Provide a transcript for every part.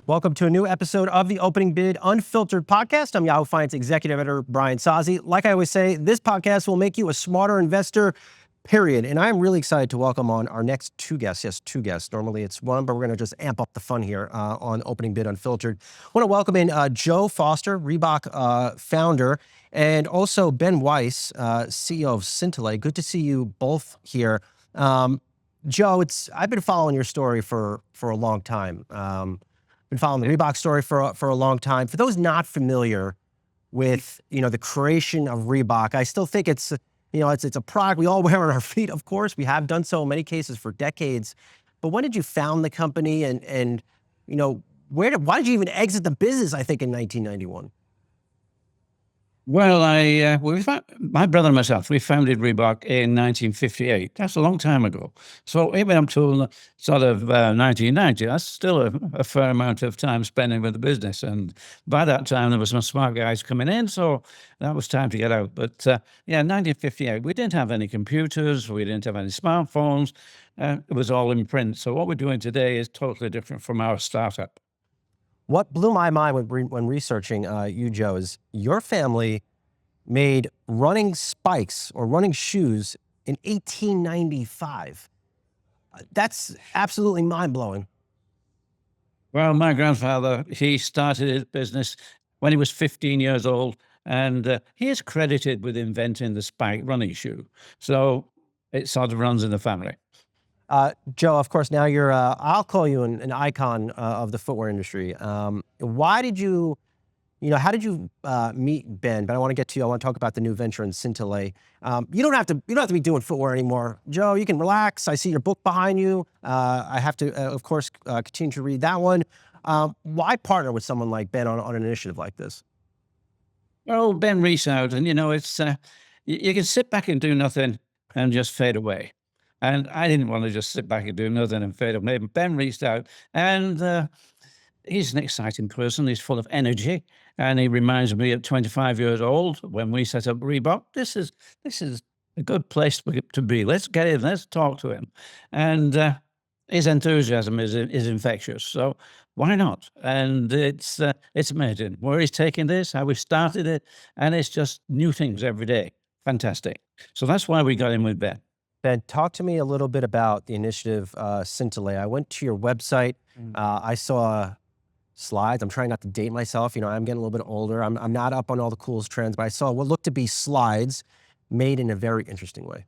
Welcome to a new episode of the Opening Bid Unfiltered podcast. I'm Yahoo Finance Executive Editor Brian Sozzi. Like I always say, this podcast will make you a smarter investor, period. And I'm really excited to welcome on our next two guests. Yes, two guests. Normally it's one, but we're going to just amp up the fun here on Opening Bid Unfiltered. I want to welcome in Joe Foster, Reebok founder, and also Ben Weiss, CEO of Scintillate. Good to see you both here. Joe, I've been following your story for a long time. Been following the Reebok story for a long time. For those not familiar with the creation of Reebok, I still think it's a product we all wear on our feet. Of course, we have done so in many cases for decades. But when did you found the company, and why did you even exit the business? I think in 1991. Well, my brother and myself, we founded Reebok in 1958. That's a long time ago. So even up to sort of 1990, that's still a fair amount of time spending with the business. And by that time, there were some smart guys coming in, so that was time to get out. But 1958, we didn't have any computers, we didn't have any smartphones. It was all in print. So what we're doing today is totally different from our startup. What blew my mind when researching you, Joe, is your family made running spikes or running shoes in 1895. That's absolutely mind-blowing. Well, my grandfather, he started his business when he was 15 years old, and he is credited with inventing the spike running shoe. So it sort of runs in the family. Joe, of course, now you're, I'll call you an icon of the footwear industry. Why did you, how did you meet Ben? But I want to get to you. I want to talk about the new venture in Scintillate. You don't have to be doing footwear anymore. Joe, you can relax. I see your book behind you. I have to, of course, continue to read that one. Why partner with someone like Ben on an initiative like this? Well, Ben reached out, and it's you can sit back and do nothing and just fade away. And I didn't want to just sit back and do nothing and fade away. Ben reached out, and he's an exciting person. He's full of energy, and he reminds me of 25 years old when we set up Reebok. This is a good place to be. Let's get in. Let's talk to him, and his enthusiasm is infectious. So why not? And it's amazing where he's taking this, how we started it, and it's just new things every day. Fantastic. So that's why we got in with Ben. Ben, talk to me a little bit about the initiative Scintillate. I went to your website. I saw slides. I'm trying not to date myself. I'm getting a little bit older. I'm not up on all the coolest trends, but I saw what looked to be slides made in a very interesting way.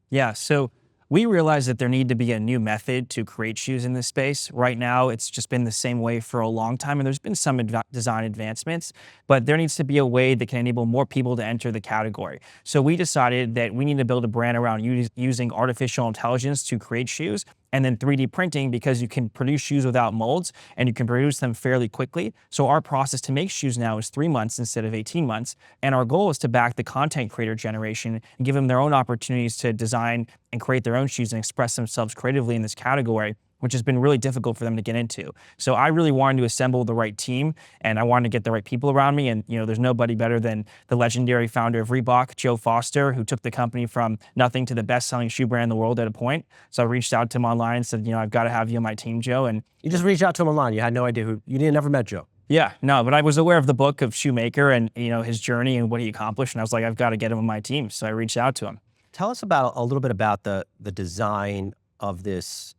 Yeah, so we realized that there needed to be a new method to create shoes in this space. Right now, it's just been the same way for a long time, and there's been some design advancements, but there needs to be a way that can enable more people to enter the category. So we decided that we need to build a brand around using artificial intelligence to create shoes, and then 3D printing, because you can produce shoes without molds and you can produce them fairly quickly. So our process to make shoes now is 3 months instead of 18 months. And our goal is to back the content creator generation and give them their own opportunities to design and create their own shoes and express themselves creatively in this category, which has been really difficult for them to get into. So I really wanted to assemble the right team, and I wanted to get the right people around me. And there's nobody better than the legendary founder of Reebok, Joe Foster, who took the company from nothing to the best-selling shoe brand in the world at a point. So I reached out to him online and said, I've got to have you on my team, Joe. And you just reached out to him online. You had no idea you never met Joe. Yeah, no, but I was aware of the book of Shoemaker and his journey and what he accomplished, and I was like, I've got to get him on my team. So I reached out to him. Tell us a little bit about the design of this.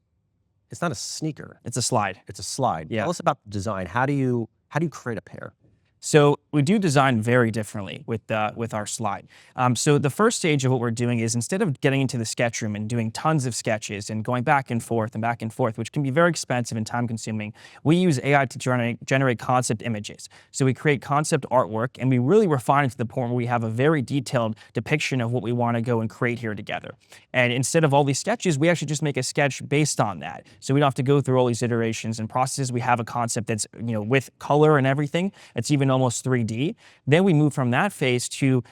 It's not a sneaker. It's a slide. It's a slide. Yeah. Tell us about the design. How do you create a pair? So we do design very differently with our slide. So the first stage of what we're doing is, instead of getting into the sketch room and doing tons of sketches and going back and forth, which can be very expensive and time consuming, we use AI to generate concept images. So we create concept artwork, and we really refine it to the point where we have a very detailed depiction of what we want to go and create here together. And instead of all these sketches, we actually just make a sketch based on that. So we don't have to go through all these iterations and processes. We have a concept that's with color and everything. It's even even almost 3D. Then we move from that phase to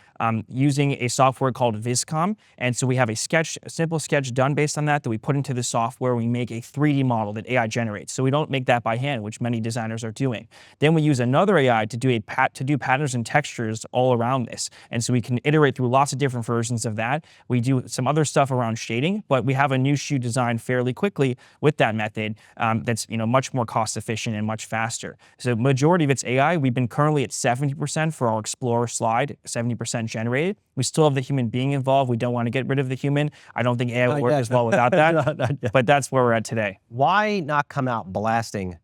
using a software called Viscom. And so we have a simple sketch done based on that we put into the software. We make a 3D model that AI generates. So we don't make that by hand, which many designers are doing. Then we use another AI to do patterns and textures all around this. And so we can iterate through lots of different versions of that. We do some other stuff around shading, but we have a new shoe designed fairly quickly with that method that's much more cost efficient and much faster. So majority of it's AI. We've been currently at 70% for our Explorer slide, 70% generated. We still have the human being involved. We don't want to get rid of the human. I don't think AI would work as well without that, but that's where we're at today. Why not come out blasting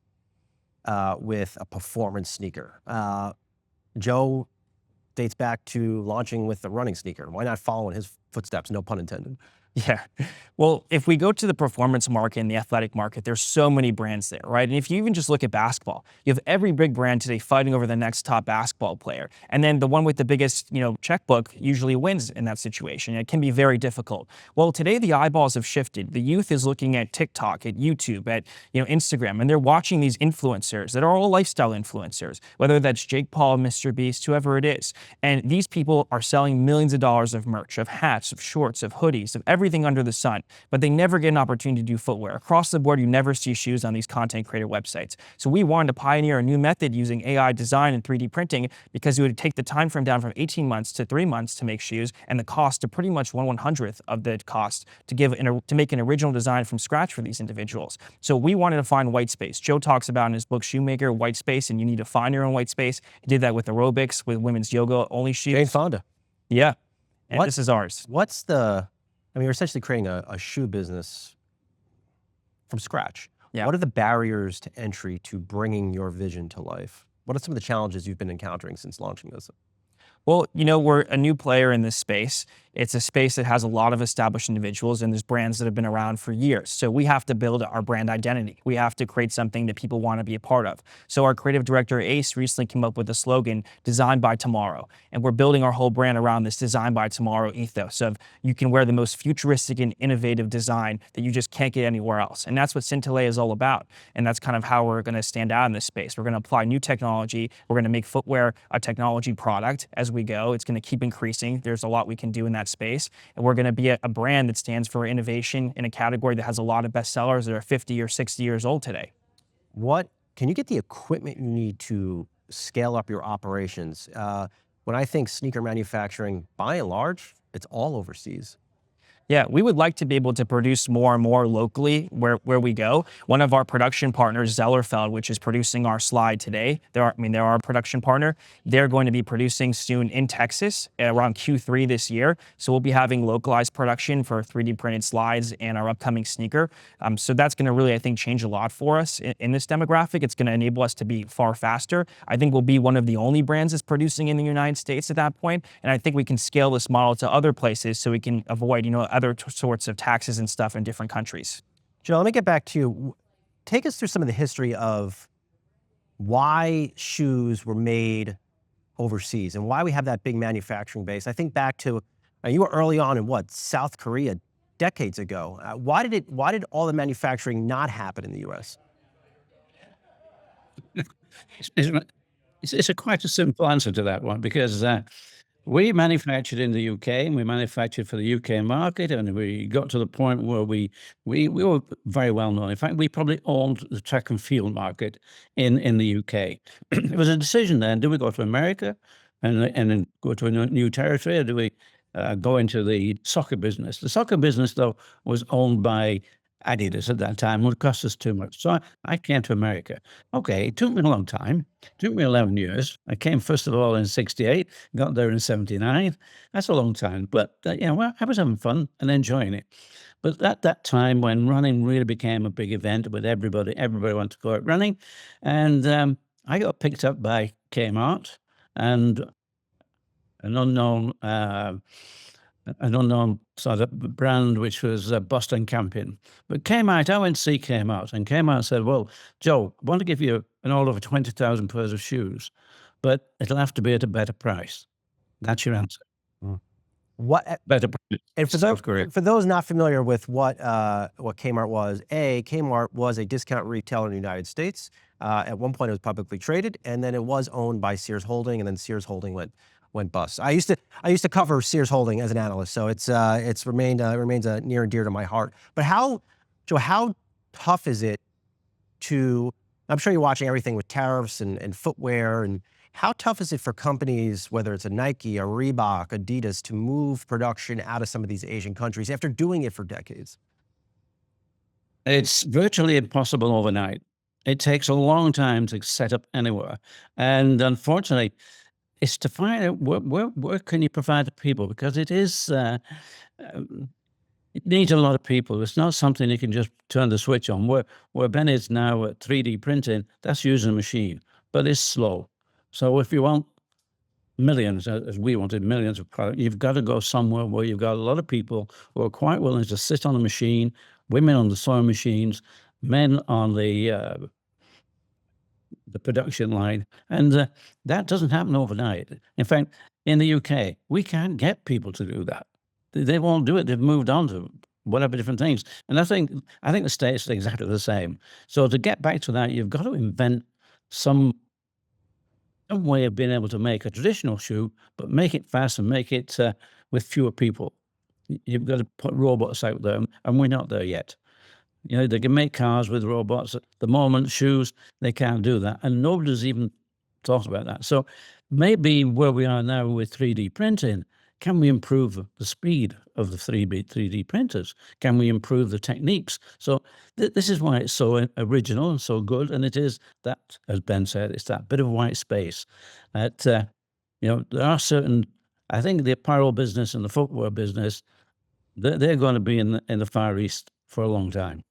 with a performance sneaker? Joe dates back to launching with the running sneaker. Why not follow in his footsteps? No pun intended. Yeah. Well, if we go to the performance market and the athletic market, there's so many brands there, right? And if you even just look at basketball, you have every big brand today fighting over the next top basketball player. And then the one with the biggest, checkbook usually wins in that situation. It can be very difficult. Well, today the eyeballs have shifted. The youth is looking at TikTok, at YouTube, at Instagram, and they're watching these influencers that are all lifestyle influencers, whether that's Jake Paul, Mr. Beast, whoever it is. And these people are selling millions of dollars of merch, of hats, of shorts, of hoodies, of everything under the sun, but they never get an opportunity to do footwear. Across the board, you never see shoes on these content creator websites. So we wanted to pioneer a new method using AI design and 3D printing because it would take the time frame down from 18 months to 3 months to make shoes and the cost to pretty much 1/100th of the cost to make an original design from scratch for these individuals. So we wanted to find white space. Joe talks about in his book Shoemaker, white space, and you need to find your own white space. He did that with aerobics, with women's yoga only shoes. Jane Fonda. Yeah. And this is ours. You're essentially creating a shoe business from scratch. Yeah. What are the barriers to entry to bringing your vision to life? What are some of the challenges you've been encountering since launching this? Well, we're a new player in this space. It's a space that has a lot of established individuals and there's brands that have been around for years. So we have to build our brand identity. We have to create something that people want to be a part of. So our creative director, Ace, recently came up with a slogan, Designed by Tomorrow. And we're building our whole brand around this Designed by Tomorrow ethos of you can wear the most futuristic and innovative design that you just can't get anywhere else. And that's what Scintillate is all about. And that's kind of how we're going to stand out in this space. We're going to apply new technology. We're going to make footwear a technology product as we go. It's going to keep increasing. There's a lot we can do in that space. And we're going to be a brand that stands for innovation in a category that has a lot of bestsellers that are 50 or 60 years old today. Can you get the equipment you need to scale up your operations? When I think sneaker manufacturing, by and large, it's all overseas. Yeah, we would like to be able to produce more and more locally where we go. One of our production partners, Zellerfeld, which is producing our slide today, they're our production partner. They're going to be producing soon in Texas around Q3 this year. So we'll be having localized production for 3D printed slides and our upcoming sneaker. So that's going to really, I think, change a lot for us in this demographic. It's going to enable us to be far faster. I think we'll be one of the only brands that's producing in the United States at that point. And I think we can scale this model to other places so we can avoid, other sorts of taxes and stuff in different countries. Joe, let me get back to you. Take us through some of the history of why shoes were made overseas and why we have that big manufacturing base. I think back to, you were early on in South Korea decades ago. Why did all the manufacturing not happen in the US? It's quite a simple answer to that one because we manufactured in the UK and we manufactured for the UK market, and we got to the point where we were very well known. In fact, we probably owned the track and field market in the UK. It was a decision then: do we go to America and then go to a new territory, or do we go into the soccer business? The soccer business, though, was owned by Adidas at that time. Would cost us too much. So I came to America. Okay, it took me a long time. It took me 11 years. I came first of all in 68, got there in 79. That's a long time, but I was having fun and enjoying it. But at that time when running really became a big event with everybody wanted to go out running, and I got picked up by Kmart and an unknown sort of brand, which was Boston Campion. But Kmart, I went to see Kmart, and Kmart said, well, Joe, I want to give you an order for 20,000 pairs of shoes, but it'll have to be at a better price. That's your answer. better And for South Korea. those not familiar with what Kmart was, Kmart was a discount retailer in the United States. At one point, it was publicly traded, and then it was owned by Sears Holding, and then Sears Holding went bust. I used to cover Sears Holding as an analyst, so it's remains near and dear to my heart. But Joe, how tough is it to? I'm sure you're watching everything with tariffs and footwear, and how tough is it for companies, whether it's a Nike, a Reebok, Adidas, to move production out of some of these Asian countries after doing it for decades? It's virtually impossible overnight. It takes a long time to set up anywhere. And unfortunately, it's to find out where can you provide the people, because it is, it needs a lot of people. It's not something you can just turn the switch on. Where Ben is now at 3D printing, that's using a machine, but it's slow. So if you want millions, as we wanted millions of product, you've got to go somewhere where you've got a lot of people who are quite willing to sit on a machine, women on the sewing machines, men on the production line, and that doesn't happen overnight. In fact, in the UK, we can't get people to do that. They won't do it. They've moved on to whatever different things, and I think the States are exactly the same. So to get back to that, you've got to invent some way of being able to make a traditional shoe, but make it fast and make it with fewer people. You've got to put robots out there, and we're not there yet. You know, they can make cars with robots. At the moment, shoes, they can't do that. And nobody's even thought about that. So maybe where we are now with 3D printing, can we improve the speed of the 3D printers? Can we improve the techniques? So this is why it's so original and so good. And it is that, as Ben said, it's that bit of white space that, there are certain, I think the apparel business and the footwear business, they're going to be in the Far East for a long time.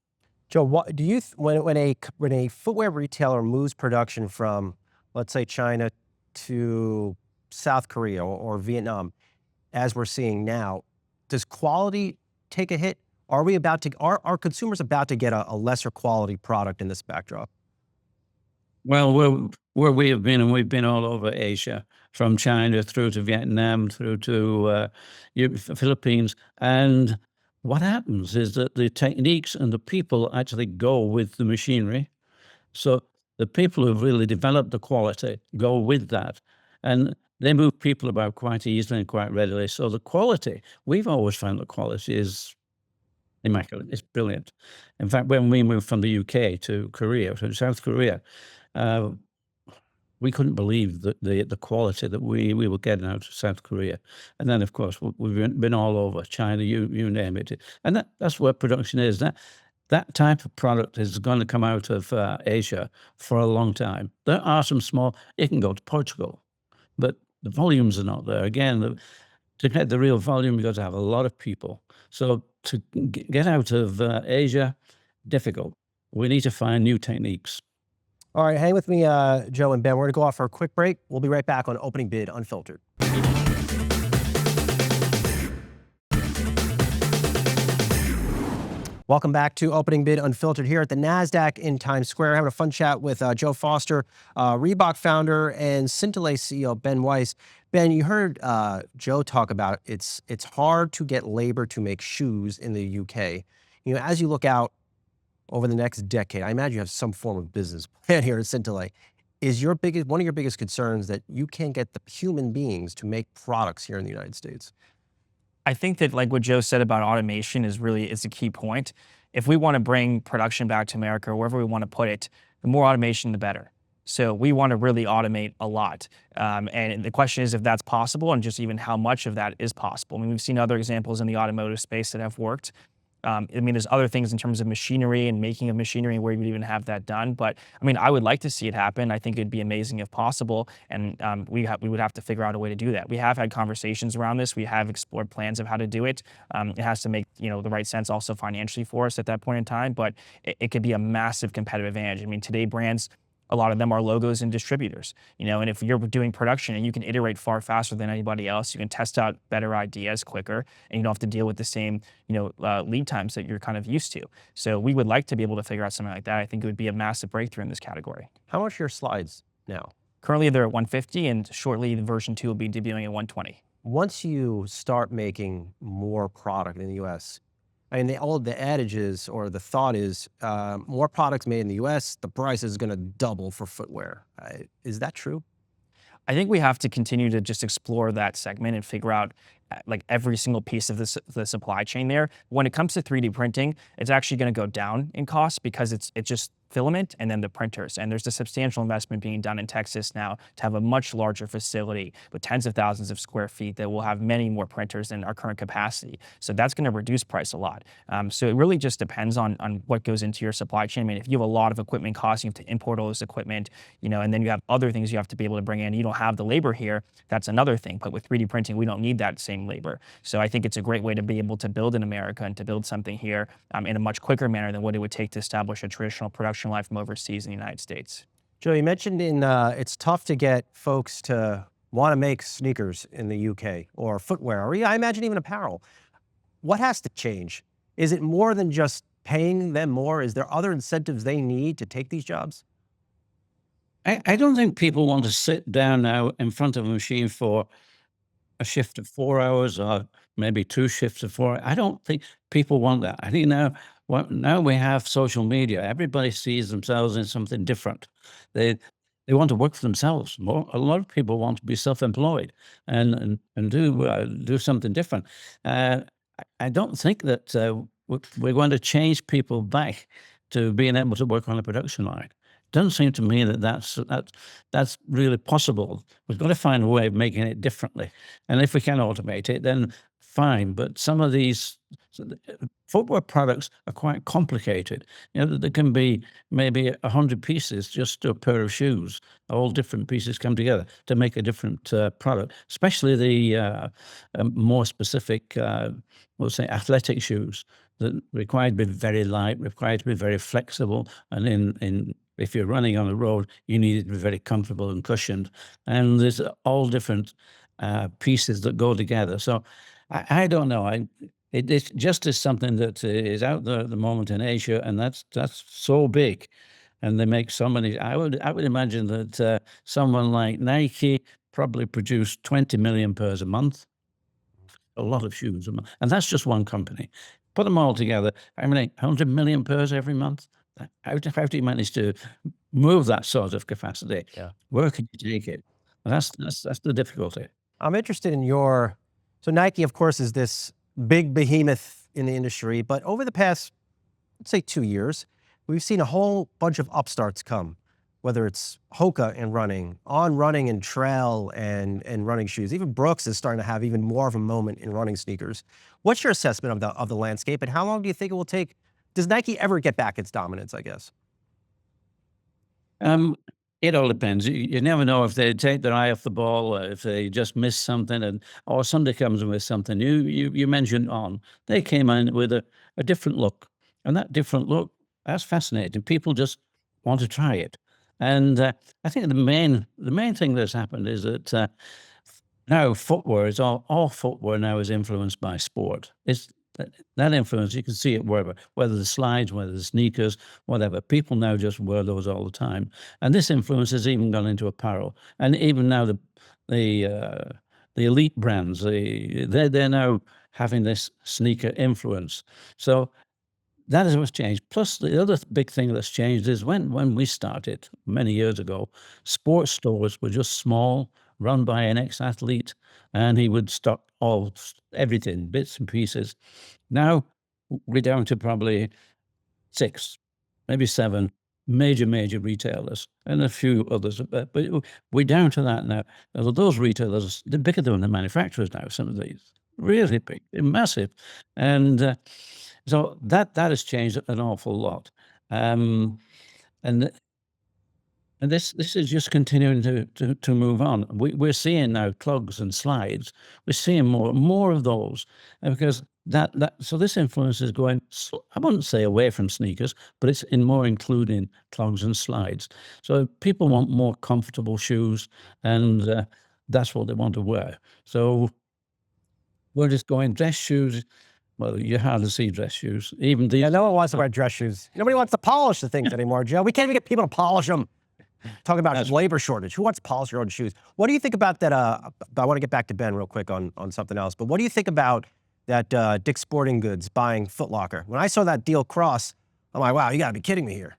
Joe, what do you when a footwear retailer moves production from, let's say, China to South Korea or Vietnam, as we're seeing now, does quality take a hit? Are consumers about to get a lesser quality product in this backdrop? Well, where we have been, and we've been all over Asia, from China through to Vietnam, through to Philippines, and what happens is that the techniques and the people actually go with the machinery. So the people who've really developed the quality go with that, and they move people about quite easily and quite readily. So the quality, we've always found the quality is immaculate. It's brilliant. In fact, when we moved from the UK to South Korea, we couldn't believe the quality that we were getting out of South Korea. And then, of course, we've been all over China, you name it. And that's where production is. That type of product is going to come out of Asia for a long time. There are some small, it can go to Portugal, but the volumes are not there. Again, to get the real volume, you've got to have a lot of people. So to get out of Asia, difficult. We need to find new techniques. All right, hang with me, Joe and Ben. We're going to go off for a quick break. We'll be right back on Opening Bid Unfiltered. Welcome back to Opening Bid Unfiltered here at the NASDAQ in Times Square. Having a fun chat with Joe Foster, Reebok founder, and Scintillate CEO Ben Weiss. Ben, you heard Joe talk about it's hard to get labor to make shoes in the UK. You know, as you look out over the next decade, I imagine you have some form of business plan here at Scintillate. Is one of your biggest concerns that you can't get the human beings to make products here in the United States? I think that, like what Joe said about automation is a key point. If we want to bring production back to America or wherever we want to put it, the more automation, the better. So we want to really automate a lot. And the question is if that's possible and just even how much of that is possible. I mean, we've seen other examples in the automotive space that have worked. I mean, there's other things in terms of machinery and making of machinery where you would even have that done. But I mean, I would like to see it happen. I think it'd be amazing if possible. And we would have to figure out a way to do that. We have had conversations around this. We have explored plans of how to do it. It has to make the right sense also financially for us at that point in time. But it could be a massive competitive advantage. I mean, today brands, a lot of them are logos and distributors, and if you're doing production and you can iterate far faster than anybody else, you can test out better ideas quicker, and you don't have to deal with the same, lead times that you're kind of used to. So we would like to be able to figure out something like that. I think it would be a massive breakthrough in this category. How much are your slides now? Currently, they're at 150, and shortly, the version 2 will be debuting at 120. once you start making more product in the U.S., I mean, the adage is, or the thought is, more products made in the U.S., the price is going to double for footwear. Is that true? I think we have to continue to just explore that segment and figure out like every single piece of the supply chain there. When it comes to 3D printing, it's actually going to go down in cost because it's just filament and then the printers. And there's a substantial investment being done in Texas now to have a much larger facility with tens of thousands of square feet that will have many more printers than our current capacity. So that's going to reduce price a lot. So it really just depends on what goes into your supply chain. I mean, if you have a lot of equipment costs, you have to import all this equipment, and then you have other things you have to be able to bring in. You don't have the labor here. That's another thing. But with 3D printing, we don't need that same labor. So I think it's a great way to be able to build in America and to build something here in a much quicker manner than what it would take to establish a traditional production line from overseas in the United States. Joe, you mentioned it's tough to get folks to want to make sneakers in the UK or footwear, or I imagine even apparel. What has to change? Is it more than just paying them more? Is there other incentives they need to take these jobs? I don't think people want to sit down now in front of a machine for a shift of 4 hours or maybe 2 shifts of 4. I don't think people want that. I think now we have social media. Everybody sees themselves in something different. They want to work for themselves. A lot of people want to be self-employed and do something different. I don't think that we're going to change people back to being able to work on a production line. Doesn't seem to me that that's really possible. We've got to find a way of making it differently. And if we can automate it, then fine. But some of these footwear products are quite complicated. There can be maybe 100 pieces just to a pair of shoes. All different pieces come together to make a different product, especially the more specific, we'll say, athletic shoes that require to be very light, require to be very flexible, and if you're running on the road, you need it to be very comfortable and cushioned. And there's all different pieces that go together. So I don't know. It just is something that is out there at the moment in Asia, and that's so big, and they make so many. I would imagine that someone like Nike probably produced 20 million pairs a month. A lot of shoes a month, and that's just one company. Put them all together, how many 100 million pairs every month? How do you manage to move that sort of capacity? Yeah. Where can you take it? And that's the difficulty. I'm interested in so Nike, of course, is this big behemoth in the industry, but over the past, let's say 2 years, we've seen a whole bunch of upstarts come, whether it's Hoka in running, On Running and trail and running shoes. Even Brooks is starting to have even more of a moment in running sneakers. What's your assessment of the landscape, and how long do you think it will take? Does Nike ever get back its dominance, I guess? It all depends. You never know if they take their eye off the ball, or if they just miss something, or somebody comes in with something. You mentioned On. They came in with a different look, and that different look, that's fascinating. People just want to try it. And I think the main thing that's happened is that now footwear is all footwear now is influenced by sport. It's that influence, you can see it wherever, whether the slides, whether the sneakers, whatever. People now just wear those all the time, and this influence has even gone into apparel. And even now the elite brands, they're now having this sneaker influence. So that is what's changed. Plus, the other big thing that's changed is when we started many years ago, sports stores were just small, run by an ex-athlete, and he would stock everything, bits and pieces. Now we're down to probably 6, maybe 7 major retailers and a few others, but we're down to that now. Those retailers, they're bigger than the manufacturers now. Some of these really big, they're massive, and so that has changed an awful lot. And this is just continuing to move on. We're seeing now clogs and slides. We're seeing more of those, and because so this influence is going, I wouldn't say away from sneakers, but it's more including clogs and slides. So people want more comfortable shoes, and that's what they want to wear. So we're just going dress shoes. Well, you hardly see dress shoes. Even these. Yeah, no one wants to wear dress shoes. Nobody wants to polish the things anymore, Joe. We can't even get people to polish them. Talking about That's- labor shortage. Who wants to polish your own shoes? What do you think about that? I want to get back to Ben real quick on something else. But what do you think about that Dick's Sporting Goods buying Foot Locker? When I saw that deal cross, I'm like, wow, you got to be kidding me here.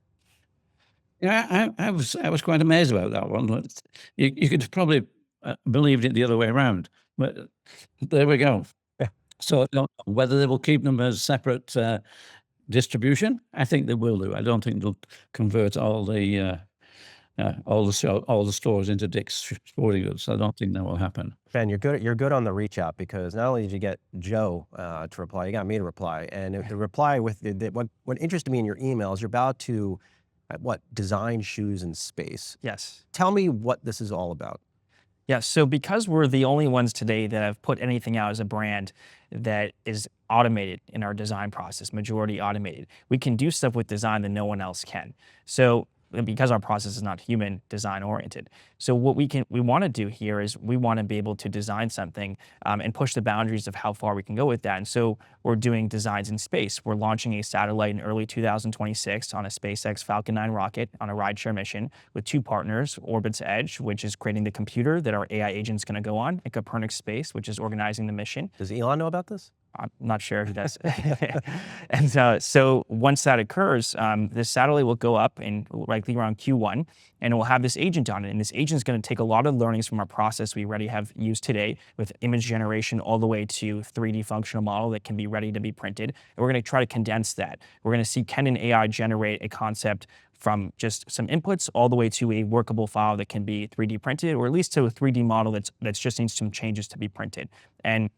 Yeah, I was quite amazed about that one. You could have probably believed it the other way around, but there we go. Yeah. So I don't know whether they will keep them as separate distribution. I think they will do. I don't think they'll convert all the stores into Dick's Sporting Goods. I don't think that will happen. Ben, you're good on the reach out, because not only did you get Joe to reply, you got me to reply, and the reply with what interested me in your email is you're about to design shoes in space. Yes. Tell me what this is all about. Yeah, so because we're the only ones today that have put anything out as a brand that is automated in our design process, majority automated, we can do stuff with design that no one else can. So because our process is not human design oriented. So what we want to do here is we want to be able to design something and push the boundaries of how far we can go with that. And so we're doing designs in space. We're launching a satellite in early 2026 on a SpaceX Falcon 9 rocket on a rideshare mission with 2 partners, Orbit's Edge, which is creating the computer that our AI agent's going to go on, and Copernicus Space, which is organizing the mission. Does Elon know about this? I'm not sure if he does. And so once that occurs, this satellite will go up in likely around Q1, and it will have this agent on it. And this agent is going to take a lot of learnings from our process we already have used today with image generation all the way to 3D functional model that can be ready to be printed. And we're going to try to condense that. We're going to see, can an AI generate a concept from just some inputs all the way to a workable file that can be 3D printed, or at least to a 3D model that's just needs some changes to be printed. And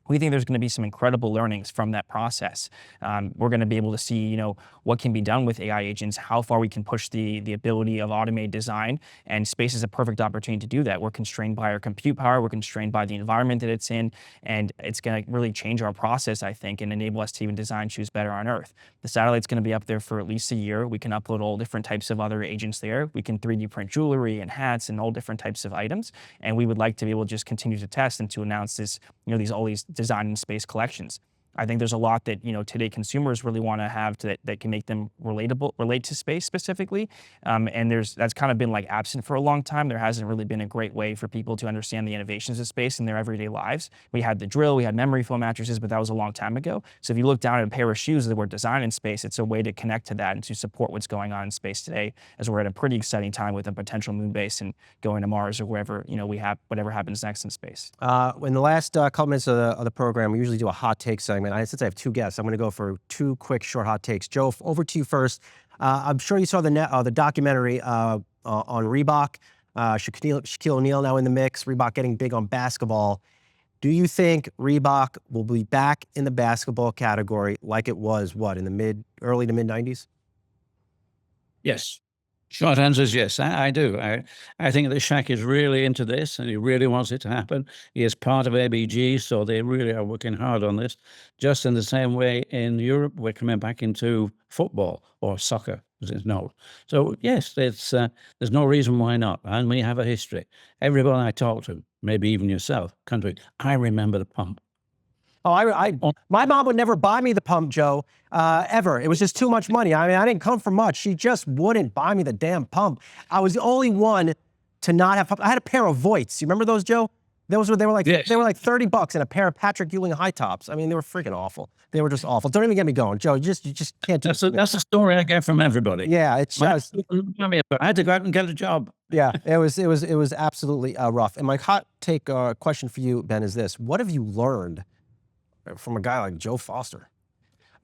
we think there's going to be some incredible learnings from that process. We're going to be able to see, what can be done with AI agents, how far we can push the ability of automated design, and space is a perfect opportunity to do that. We're constrained by our compute power, we're constrained by the environment that it's in, and it's going to really change our process, I think, and enable us to even design shoes better on Earth. The satellite's going to be up there for at least a year. We can upload all different types of other agents there. We can 3D print jewelry and hats and all different types of items, and we would like to be able to just continue to test and to announce this, all these design in space collections. I think there's a lot that today consumers really want to have that can make them relate to space specifically, and that's kind of been like absent for a long time. There hasn't really been a great way for people to understand the innovations of space in their everyday lives. We had the drill, we had memory foam mattresses, but that was a long time ago. So if you look down at a pair of shoes that were designed in space, it's a way to connect to that and to support what's going on in space today, as we're at a pretty exciting time with a potential moon base and going to Mars or wherever we have whatever happens next in space. In the last couple minutes of the program, we usually do a hot take segment. Since I have 2 guests, I'm going to go for 2 quick, short hot takes. Joe, over to you first. I'm sure you saw the documentary on Reebok. Shaquille O'Neal now in the mix. Reebok getting big on basketball. Do you think Reebok will be back in the basketball category like it was, in the early to mid 90s? Yes. Short answer is yes, I do. I think that Shaq is really into this, and he really wants it to happen. He is part of ABG, so they really are working hard on this. Just in the same way in Europe, we're coming back into football or soccer, as it's known. So yes, there's no reason why not, and we have a history. Everyone I talk to, maybe even yourself, I remember the pump. My mom would never buy me the pump, Joe, ever. It was just too much money. I didn't come from much. She just wouldn't buy me the damn pump. I was the only one to not have pump. I had a pair of Voits. You remember those, Joe? They were like $30 and a pair of Patrick Ewing high tops. They were freaking awful. They were just awful. Don't even get me going, Joe. You just can't do it. That's a story I get from everybody. Yeah, it's just. I had to go out and get a job. Yeah, it was absolutely rough. And my hot take question for you, Ben, is this: what have you learned from a guy like Joe Foster?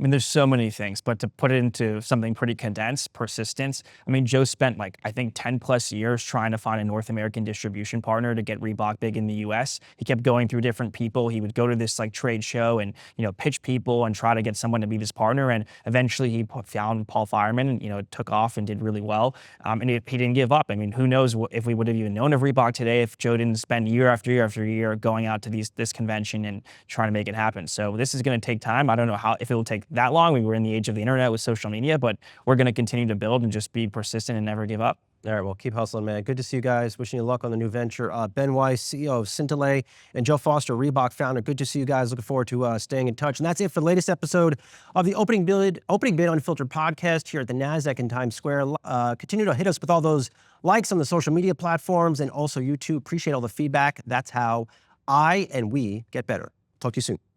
There's so many things, but to put it into something pretty condensed, persistence. Joe spent I think 10 plus years trying to find a North American distribution partner to get Reebok big in the US. He kept going through different people. He would go to this trade show and, pitch people and try to get someone to be this partner. And eventually he found Paul Fireman and, took off and did really well. And he didn't give up. Who knows if we would have even known of Reebok today if Joe didn't spend year after year after year going out to this convention and trying to make it happen. So this is going to take time. I don't know if it will take that long. We were in the age of the internet with social media, but we're going to continue to build and just be persistent and never give up. All right, well, keep hustling, man. Good to see you guys. Wishing you luck on the new venture. Ben Weiss, CEO of Scintillate, and Joe Foster, Reebok founder. Good to see you guys. Looking forward to staying in touch. And that's it for the latest episode of the Opening Bid Unfiltered podcast here at the NASDAQ in Times Square. Continue to hit us with all those likes on the social media platforms and also YouTube. Appreciate all the feedback. That's how I and we get better. Talk to you soon.